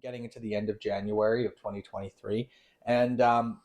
getting into the end of January of 2023. And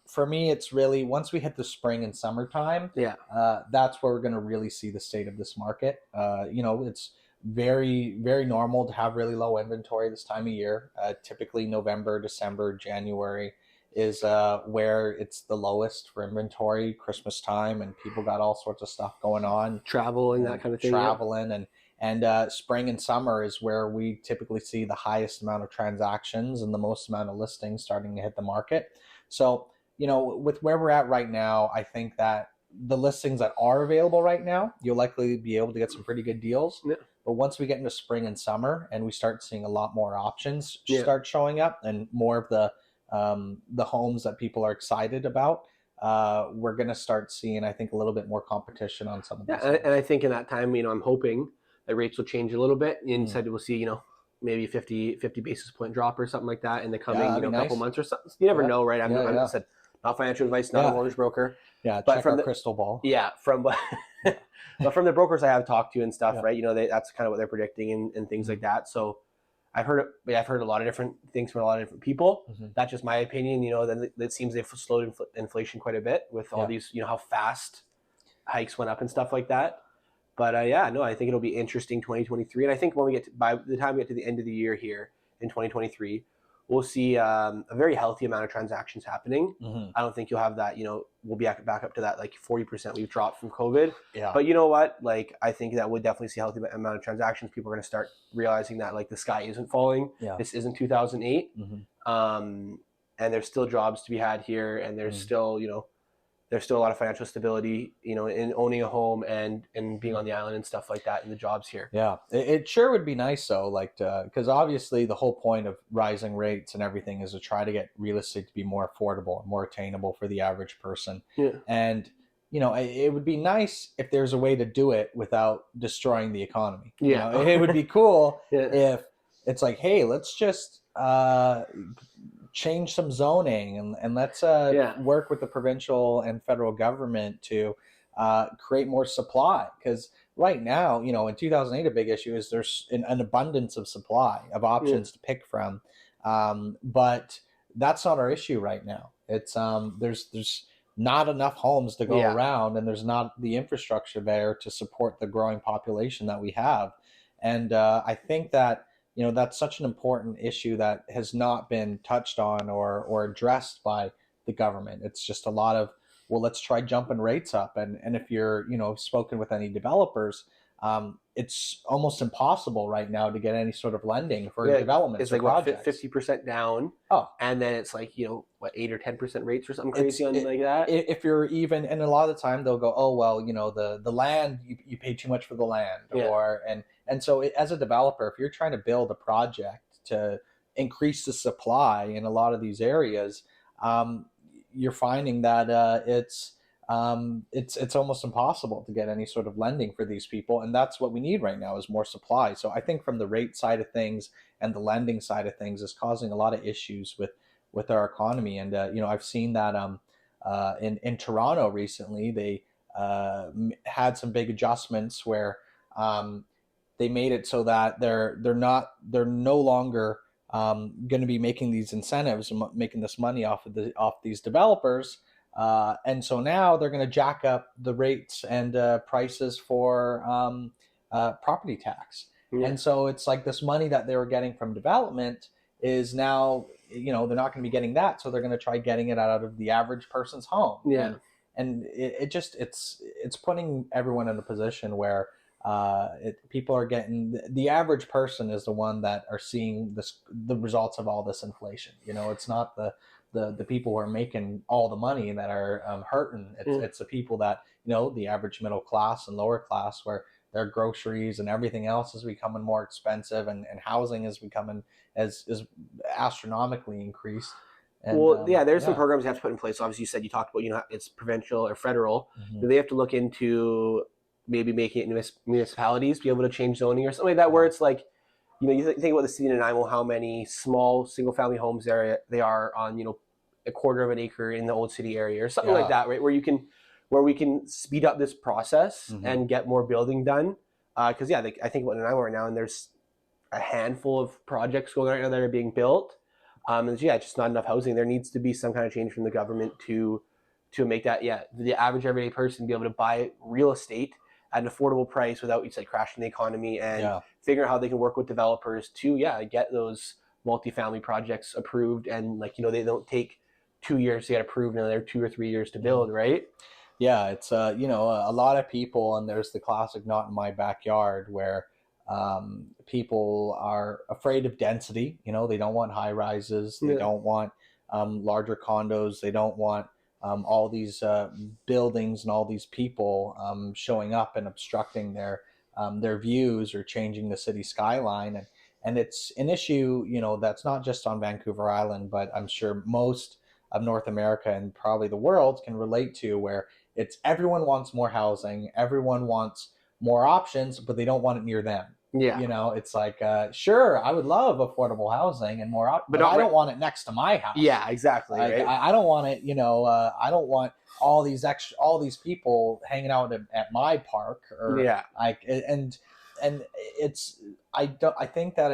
for me, it's really once we hit the spring and summertime, that's where we're going to really see the state of this market. It's very, very normal to have really low inventory this time of year. Typically November, December, January is where it's the lowest for inventory, Christmas time, and people got all sorts of stuff going on. Travel and that kind of thing. Traveling and spring and summer is where we typically see the highest amount of transactions and the most amount of listings starting to hit the market. So, with where we're at right now, I think that the listings that are available right now, you'll likely be able to get some pretty good deals. Yeah. But once we get into spring and summer and we start seeing a lot more options start showing up and more of the homes that people are excited about, we're going to start seeing, I think, a little bit more competition on some of these. And I think in that time, I'm hoping that rates will change a little bit. Instead, we'll see, maybe 50 basis point drop or something like that in the coming couple months or something. You never know, right? I'm said, not financial advice, not a mortgage broker. Yeah, but check our crystal ball. Yeah, but from the brokers I have talked to and stuff, right? That's kind of what they're predicting and things like that. So I've heard a lot of different things from a lot of different people. That's just my opinion. Then it seems they've slowed inflation quite a bit with all these, how fast hikes went up and stuff like that. But I think it'll be interesting 2023. And I think by the time we get to the end of the year here in 2023, we'll see a very healthy amount of transactions happening. I don't think you'll have that, we'll be back up to that like 40% we've dropped from COVID. Yeah. But you know what? Like, I think that we'll definitely see a healthy amount of transactions. People are going to start realizing that like the sky isn't falling. Yeah. This isn't 2008. And there's still jobs to be had here. And there's still, there's still a lot of financial stability, in owning a home and being on the island and stuff like that, and the jobs here. Yeah, it sure would be nice though, like, because obviously the whole point of rising rates and everything is to try to get real estate to be more affordable and more attainable for the average person. Yeah. And it would be nice if there's a way to do it without destroying the economy. Yeah. It would be cool if it's like, hey, let's just change some zoning and let's work with the provincial and federal government to create more supply. Because right now, in 2008, a big issue is there's an abundance of supply of options to pick from. But that's not our issue right now. It's there's not enough homes to go around, and there's not the infrastructure there to support the growing population that we have. And I think that that's such an important issue that has not been touched on or addressed by the government. It's just a lot of, well, let's try jumping rates up. And if you're, spoken with any developers, it's almost impossible right now to get any sort of lending for development. It's like projects. 50% down. Oh, and then it's like, 8 or 10% rates or something crazy like that. If you're even, and a lot of the time they'll go, oh, well, the land, you pay too much for the land, and so as a developer, if you're trying to build a project to increase the supply in a lot of these areas, you're finding that it's almost impossible to get any sort of lending for these people. And that's what we need right now is more supply. So I think from the rate side of things and the lending side of things is causing a lot of issues with our economy. And, I've seen that in Toronto recently, they had some big adjustments where they made it so that they're no longer going to be making these incentives and making this money off these developers. And so now they're going to jack up the rates and prices for property tax. Yeah. And so it's like this money that they were getting from development is now, they're not going to be getting that. So they're going to try getting it out of the average person's home. Yeah. And it's putting everyone in a position where people are getting, the average person is the one that are seeing the results of all this inflation. It's not the people who are making all the money that are hurting. It's the people that, the average middle class and lower class, where their groceries and everything else is becoming more expensive, and housing is becoming is astronomically increased. And, there's some programs you have to put in place. Obviously, you talked about, it's provincial or federal. Mm-hmm. They have to look into maybe making it municipalities be able to change zoning or something like that, where it's like, you think about the city of Nanaimo, how many small single-family homes they are on, a quarter of an acre in the old city area or something like that, right? Where we can speed up this process and get more building done. Because I think about Nanaimo right now, and there's a handful of projects going on right now that are being built. And yeah, just not enough housing. There needs to be some kind of change from the government to make that, the average everyday person be able to buy real estate at an affordable price without, you said, crashing the economy, and Yeah. figuring out how they can work with developers to get those multifamily projects approved, and like, they don't take 2 years to get approved and another 2 or 3 years to build, right? Yeah, it's a lot of people, and there's the classic "not in my backyard" where people are afraid of density. They don't want high rises, they Yeah. don't want larger condos, they don't want all these buildings and all these people showing up and obstructing their views or changing the city skyline, and it's an issue that's not just on Vancouver Island, but I'm sure most of North America and probably the world can relate to, where it's everyone wants more housing, everyone wants more options, but they don't want it near them. Yeah. It's like, sure, I would love affordable housing and more options, but I don't want it next to my house. Yeah, exactly. Like, right? I don't want it, I don't want all these people hanging out at my park, or like, and I think that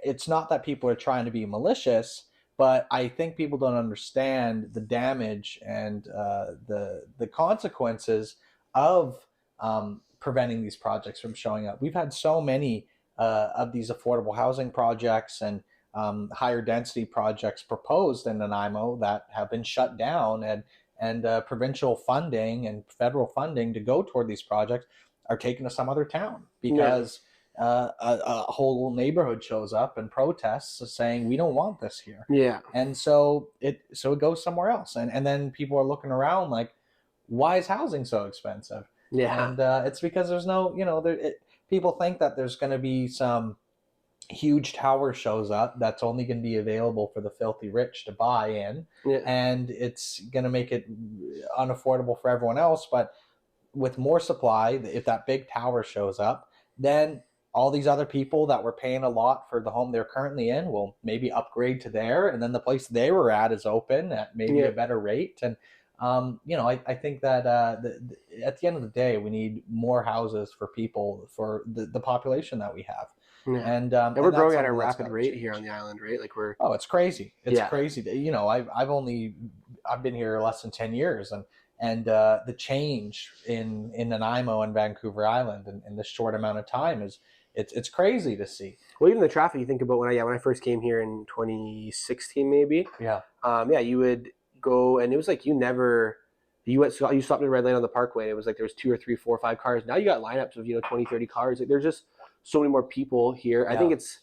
it's not that people are trying to be malicious, but I think people don't understand the damage and the consequences of preventing these projects from showing up. We've had so many of these affordable housing projects and higher density projects proposed in Nanaimo that have been shut down, and provincial funding and federal funding to go toward these projects are taken to some other town because a whole neighborhood shows up and protests saying we don't want this here. Yeah. And so it goes somewhere else, and then people are looking around like, why is housing so expensive? Yeah. And it's because there's no, people think that there's going to be some huge tower shows up that's only going to be available for the filthy rich to buy in, and it's going to make it unaffordable for everyone else. But with more supply, if that big tower shows up, then all these other people that were paying a lot for the home they're currently in will maybe upgrade to there, and then the place they were at is open at maybe a better rate. And I think that at the end of the day, we need more houses for people, for the population that we have. Yeah. And we're growing at a rapid rate here on the island, right? Like it's crazy. It's crazy. I've been here less than 10 years, and the change in Nanaimo and Vancouver Island in this short amount of time it's crazy to see. Well, even the traffic you think about when I first came here in 2016, maybe. You would go, and it was like you stopped at a red light on the parkway, and it was like there was 2 or 3, 4, 5 cars. Now you got lineups of 20, 30 cars. Like there's just so many more people here. I think it's